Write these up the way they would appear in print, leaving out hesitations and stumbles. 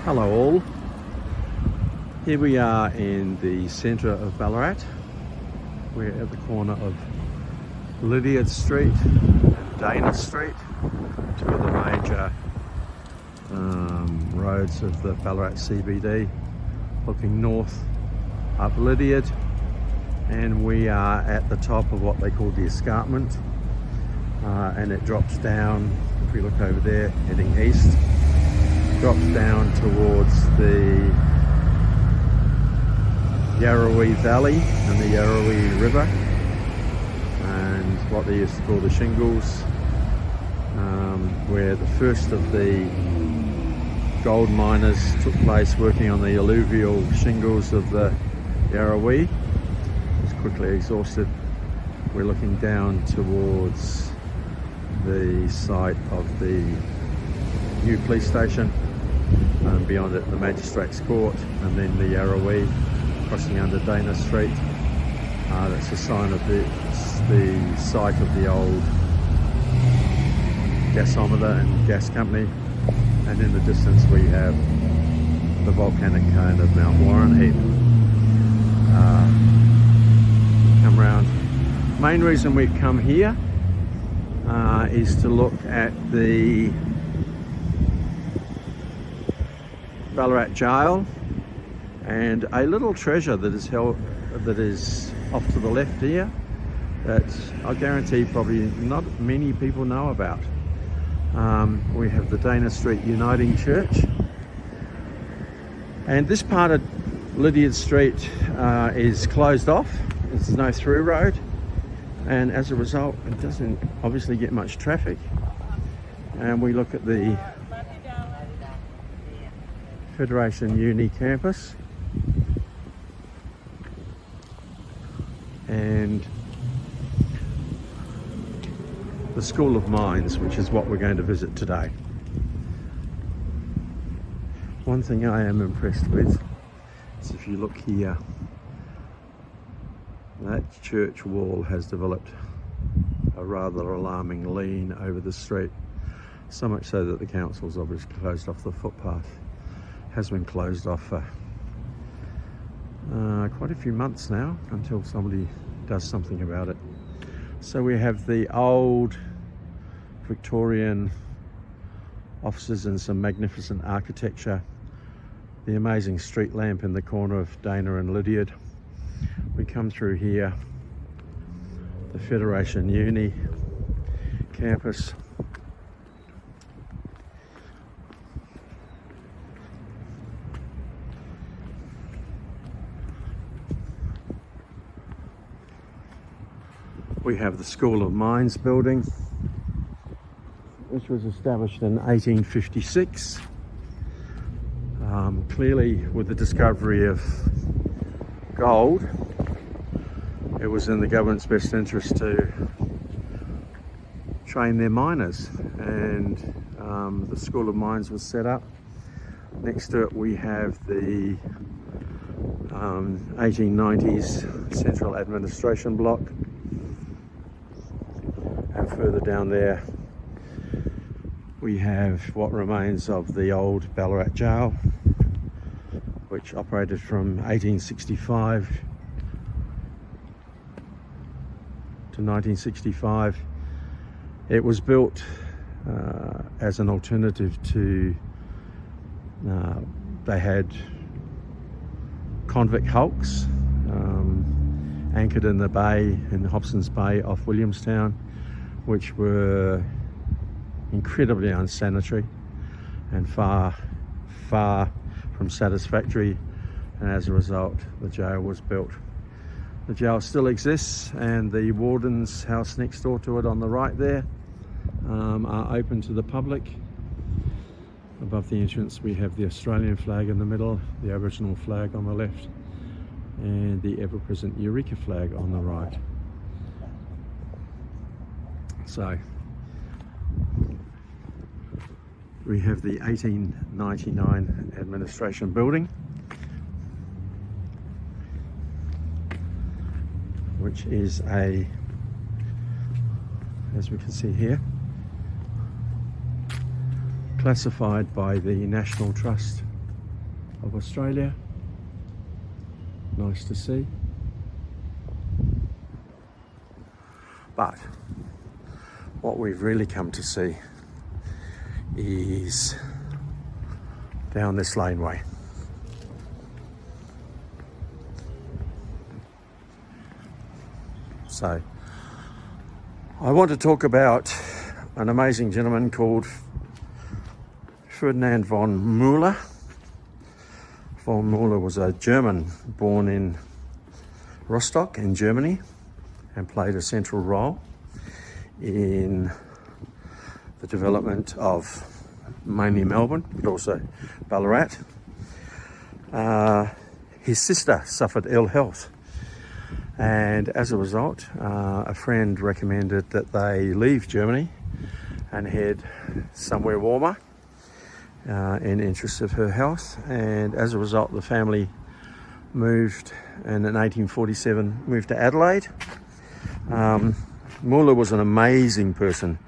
Hello all, here we are in the centre of Ballarat. We're at the corner of Lydiard Street and Dana Street, two of the major roads of the Ballarat CBD, looking north up Lydiard, and we are at the top of what they call the escarpment, and it drops down. If we look over there heading east, drops down towards the Yarrawee Valley and the Yarrawee River and what they used to call the shingles, where the first of the gold miners took place working on the alluvial shingles of the Yarrawee. It was quickly exhausted. We're looking down towards the site of the new police station, beyond it the Magistrates Court, and then the Yarrawee crossing under Dana Street. That's a sign of the site of the old gasometer and gas company, and in the distance we have the volcanic cone of Mount Warrenheip. Come round. Main reason we've come here is to look at the Ballarat Jail and a little treasure that is off to the left here that I guarantee probably not many people know about. We have the Dana Street Uniting Church, and this part of Lydiard Street is closed off. There's no through road, and as a result it doesn't obviously get much traffic. And we look at the Federation Uni campus and the School of Mines, which is what we're going to visit today. One thing I am impressed with is, if you look here, that church wall has developed a rather alarming lean over the street, so much so that the council's obviously closed off the footpath. Has been closed off for quite a few months now, until somebody does something about it. So we have the old Victorian offices and some magnificent architecture, the amazing street lamp in the corner of Dana and Lydiard. We come through here, the Federation Uni campus. We have the School of Mines building, which was established in 1856. Clearly, with the discovery of gold, it was in the government's best interest to train their miners, and the School of Mines was set up. Next to it we have the 1890s Central Administration Block. And further down there we have what remains of the old Ballarat Jail, which operated from 1865 to 1965. It was built as an alternative to, they had convict hulks anchored in the bay, in Hobson's Bay off Williamstown, which were incredibly unsanitary and far from satisfactory, and as a result the jail was built. The jail still exists, and the warden's house next door to it on the right there are open to the public. Above the entrance we have the Australian flag in the middle, the Aboriginal flag on the left, and the ever-present Eureka flag on the right. So we have the 1899 administration building, which is a, as we can see here, classified by the National Trust of Australia. Nice to see. But what we've really come to see is down this laneway. So I want to talk about an amazing gentleman called Ferdinand von Müller. Von Müller was a German born in Rostock in Germany and played a central role in the development of mainly Melbourne, but also Ballarat. His sister suffered ill health, and as a result, a friend recommended that they leave Germany and head somewhere warmer in interest of her health. And as a result, the family moved, and in 1847 moved to Adelaide. Müller was an amazing person.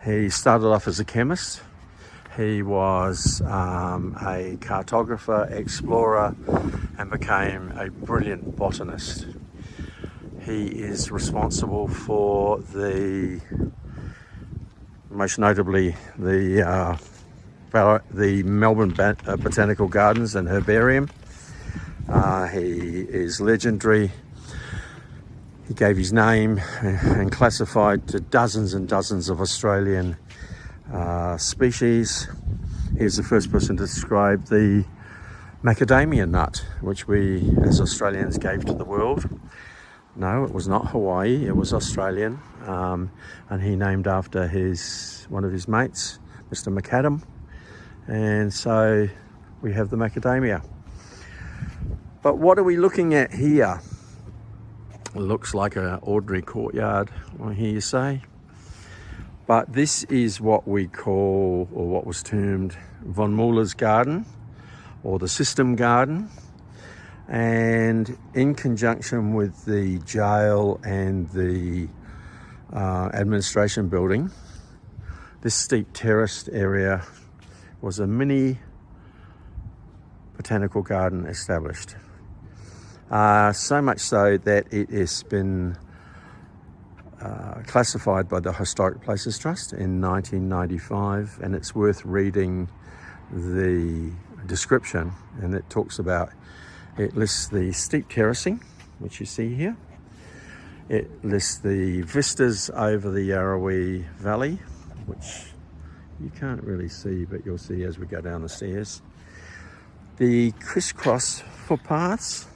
He started off as a chemist. He was a cartographer, explorer, and became a brilliant botanist. He is responsible for most notably the Melbourne Botanical Gardens and Herbarium. He is legendary. He gave his name and classified to dozens and dozens of Australian species. He was the first person to describe the macadamia nut, which we as Australians gave to the world. No, it was not Hawaii, it was Australian, and he named after one of his mates, Mr. McAdam, and so we have the macadamia. But what are we looking at here? It looks like an ordinary courtyard, I hear you say. But this is what we call, or what was termed, von Müller's garden, or the system garden. And in conjunction with the jail and the administration building, this steep terraced area was a mini botanical garden established. So much so that it has been classified by the Historic Places Trust in 1995, and it's worth reading the description. And it talks about, it lists the steep terracing, which you see here. It lists the vistas over the Yarrawee Valley, which you can't really see, but you'll see as we go down the stairs. The crisscross footpaths,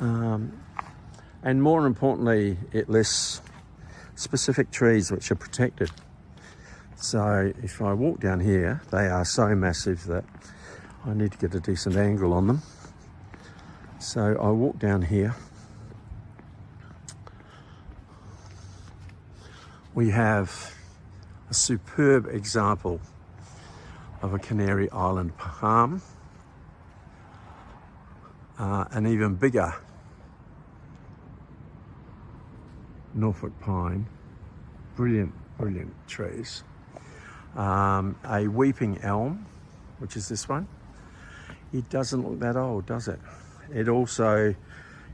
and more importantly, it lists specific trees which are protected. So if I walk down here, they are so massive that I need to get a decent angle on them. So I walk down here. We have a superb example of a Canary Island palm, an even bigger Norfolk Pine, brilliant trees, a weeping elm, which is this one. It doesn't look that old, does it? It also,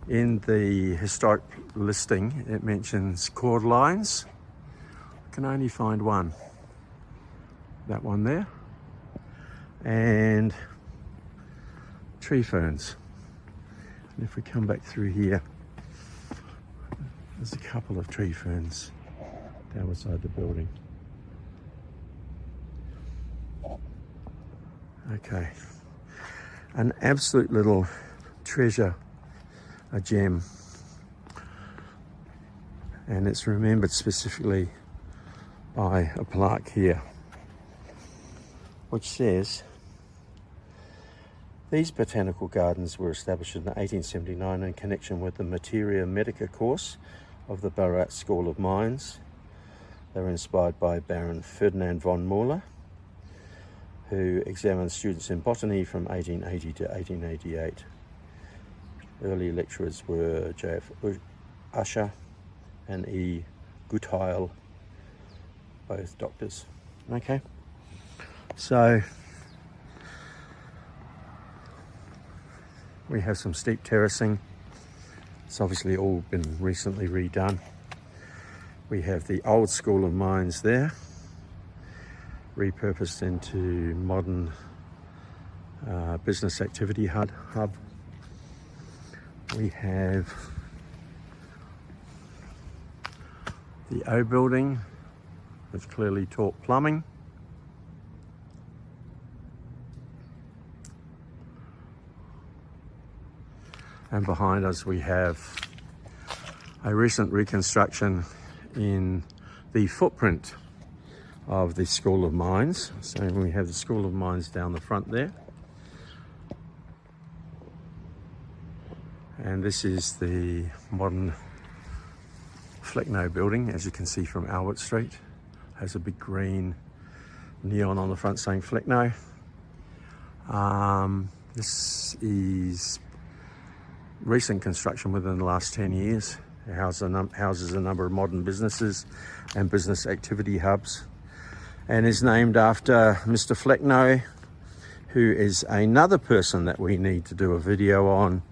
in the historic listing, it mentions cordylines. I can only find one, that one there, and tree ferns. And if we come back through here, there's a couple of tree ferns down beside the building. Okay, an absolute little treasure, a gem, and it's remembered specifically by a plaque here which says, "These botanical gardens were established in 1879 in connection with the Materia Medica course of the Ballarat School of Mines. They were inspired by Baron Ferdinand von Müller, who examined students in botany from 1880 to 1888. Early lecturers were J.F. Usher and E. Gutheil, both doctors." Okay, so We have some steep terracing. It's obviously all been recently redone. We have the old School of Mines there, repurposed into modern business activity hub. We have the O building with clearly taught plumbing. And behind us we have a recent reconstruction in the footprint of the School of Mines. So we have the School of Mines down the front there. And this is the modern Flecknoe building, as you can see from Albert Street. Has a big green neon on the front saying Flecknoe. This is recent construction within the last 10 years. It houses a number of modern businesses and business activity hubs, and is named after Mr. Flecknoe, who is another person that we need to do a video on,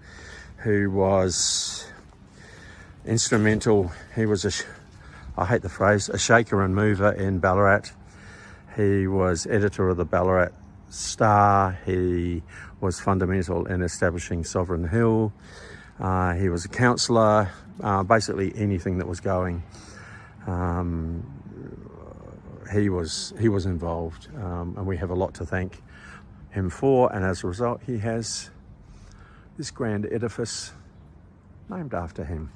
who was instrumental. He was I hate the phrase, a shaker and mover in Ballarat. He was editor of the Ballarat Star. He was fundamental in establishing Sovereign Hill. He was a councillor, basically anything that was going. He was involved, and we have a lot to thank him for, and as a result he has this grand edifice named after him.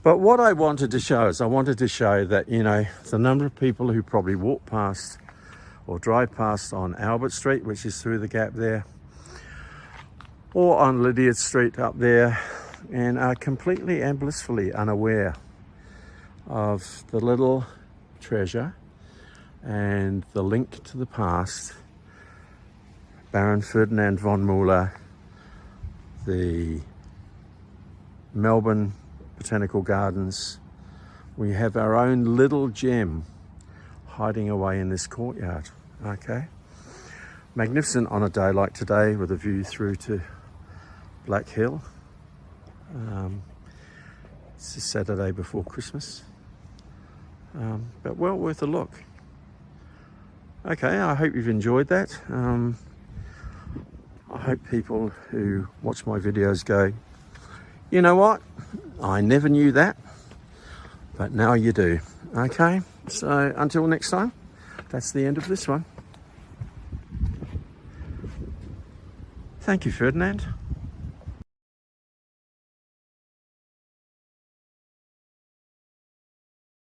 But what I wanted to show is, I wanted to show that, you know, the number of people who probably walk past or drive past on Albert Street, which is through the gap there, or on Lydiard Street up there, and are completely and blissfully unaware of the little treasure and the link to the past. Baron Ferdinand von Müller, the Melbourne Botanical Gardens. We have our own little gem hiding away in this courtyard. Okay, magnificent on a day like today with a view through to Black Hill. It's a Saturday before Christmas, but well worth a look. Okay, I hope you've enjoyed that. I hope people who watch my videos go, you know what, I never knew that, but now you do. Okay, so until next time, that's the end of this one. Thank you, Ferdinand.